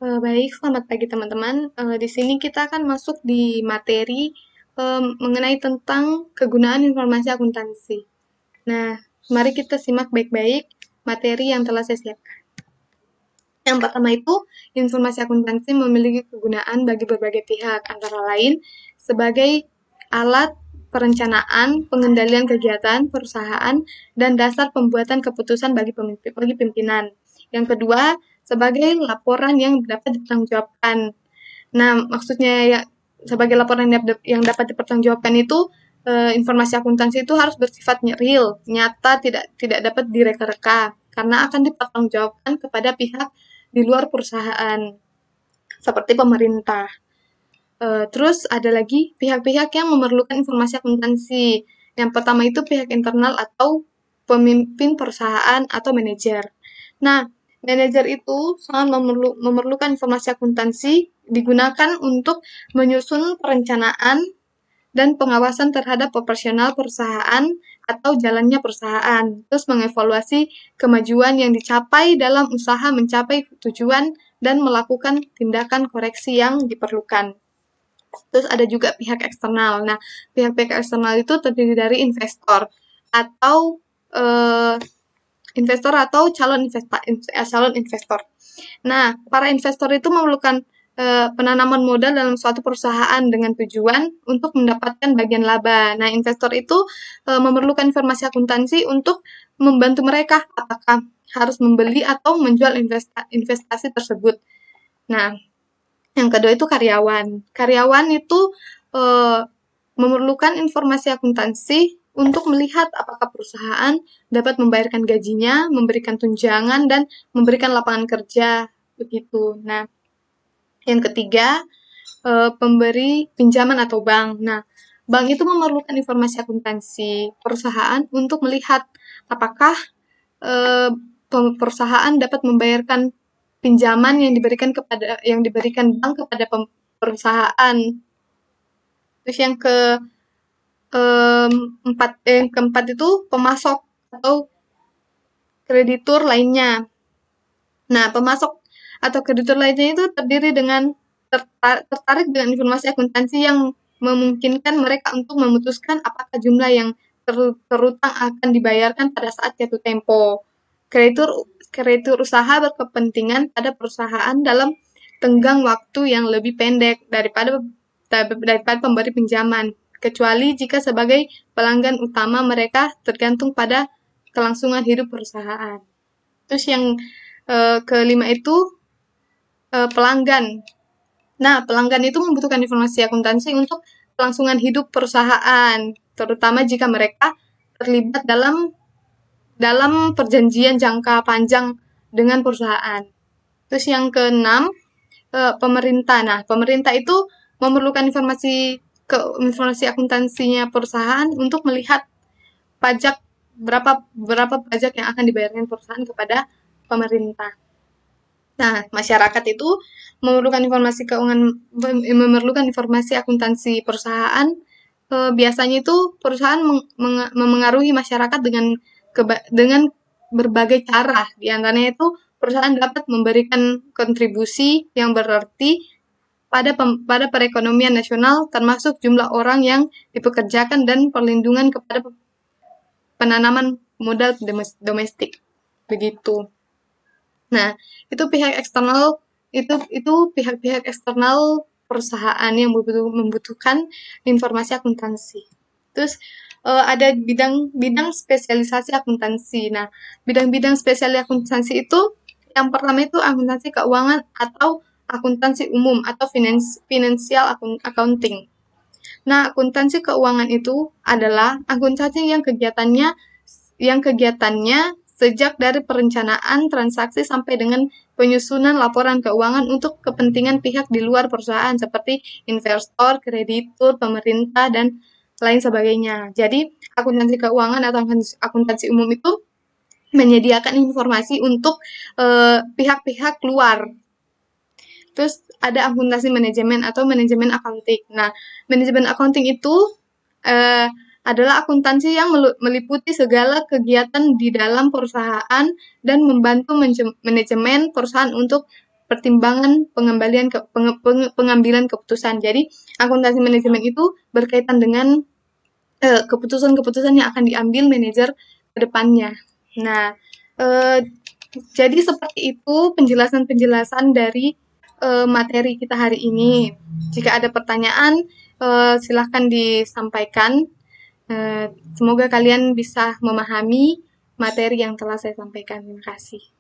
Baik, selamat pagi teman-teman. Di sini kita akan masuk di materi mengenai tentang kegunaan informasi akuntansi. Nah, mari kita simak baik-baik materi yang telah saya siapkan. Yang pertama itu, informasi akuntansi memiliki kegunaan bagi berbagai pihak, antara lain sebagai alat perencanaan, pengendalian kegiatan perusahaan, dan dasar pembuatan keputusan bagi pimpinan. Yang kedua, sebagai laporan yang dapat dipertanggungjawabkan. Nah, maksudnya ya, sebagai laporan yang dapat dipertanggungjawabkan itu, informasi akuntansi itu harus bersifat real, nyata, tidak dapat direka-reka, karena akan dipertanggungjawabkan kepada pihak di luar perusahaan, seperti pemerintah. Terus ada lagi pihak-pihak yang memerlukan informasi akuntansi. Yang pertama itu pihak internal atau pemimpin perusahaan atau manajer. Nah, manajer itu sangat memerlukan informasi akuntansi digunakan untuk menyusun perencanaan dan pengawasan terhadap operasional perusahaan atau jalannya perusahaan. Terus mengevaluasi kemajuan yang dicapai dalam usaha mencapai tujuan dan melakukan tindakan koreksi yang diperlukan. Terus ada juga pihak eksternal. Nah, pihak-pihak eksternal itu terdiri dari atau eh, calon investor. Nah, para investor itu memerlukan penanaman modal dalam suatu perusahaan dengan tujuan untuk mendapatkan bagian laba. Nah, investor itu memerlukan informasi akuntansi untuk membantu mereka apakah harus membeli atau menjual investasi tersebut. Nah, yang kedua itu karyawan. Karyawan itu eh, memerlukan informasi akuntansi untuk melihat apakah perusahaan dapat membayarkan gajinya, memberikan tunjangan, dan memberikan lapangan kerja. Begitu. Nah, yang ketiga, pemberi pinjaman atau bank. Nah, bank itu memerlukan informasi akuntansi perusahaan untuk melihat apakah eh, perusahaan dapat membayarkan pinjaman yang diberikan bank kepada perusahaan. Terus yang keempat itu pemasok atau kreditur lainnya. Nah, pemasok atau kreditur lainnya itu terdiri dengan tertarik dengan informasi akuntansi yang memungkinkan mereka untuk memutuskan apakah jumlah yang terutang akan dibayarkan pada saat jatuh tempo. Kreditur kreditur usaha berkepentingan pada perusahaan dalam tenggang waktu yang lebih pendek daripada pemberi pinjaman, kecuali jika sebagai pelanggan utama mereka tergantung pada kelangsungan hidup perusahaan. Terus yang kelima itu pelanggan. Nah, pelanggan itu membutuhkan informasi akuntansi untuk kelangsungan hidup perusahaan, terutama jika mereka terlibat dalam perjanjian jangka panjang dengan perusahaan. Terus yang keenam, pemerintah. Nah, pemerintah itu memerlukan informasi akuntansinya perusahaan untuk melihat pajak berapa pajak yang akan dibayarkan perusahaan kepada pemerintah. Nah, masyarakat itu memerlukan informasi akuntansi perusahaan. Biasanya itu perusahaan memengaruhi masyarakat dengan berbagai cara. Di antaranya itu perusahaan dapat memberikan kontribusi yang berarti pada perekonomian nasional, termasuk jumlah orang yang dipekerjakan dan perlindungan kepada penanaman modal domestik. Begitu. Nah, itu pihak eksternal itu pihak-pihak eksternal perusahaan yang membutuhkan informasi akuntansi. Terus ada bidang spesialisasi akuntansi. Nah, bidang-bidang spesialisasi akuntansi itu yang pertama itu akuntansi keuangan atau akuntansi umum atau financial accounting. Nah, akuntansi keuangan itu adalah akuntansi yang kegiatannya sejak dari perencanaan transaksi sampai dengan penyusunan laporan keuangan untuk kepentingan pihak di luar perusahaan seperti investor, kreditur, pemerintah, dan lain sebagainya. Jadi, akuntansi keuangan atau akuntansi umum itu menyediakan informasi untuk pihak-pihak luar. Terus ada akuntansi manajemen atau manajemen accounting. Nah, manajemen accounting itu eh, adalah akuntansi yang meliputi segala kegiatan di dalam perusahaan dan membantu manajemen perusahaan untuk pertimbangan pengambilan keputusan. Jadi, akuntansi manajemen itu berkaitan dengan keputusan-keputusan yang akan diambil manajer ke depannya. Nah, jadi seperti itu penjelasan-penjelasan dari materi kita hari ini. Jika ada pertanyaan, silahkan disampaikan. Semoga kalian bisa memahami materi yang telah saya sampaikan. Terima kasih.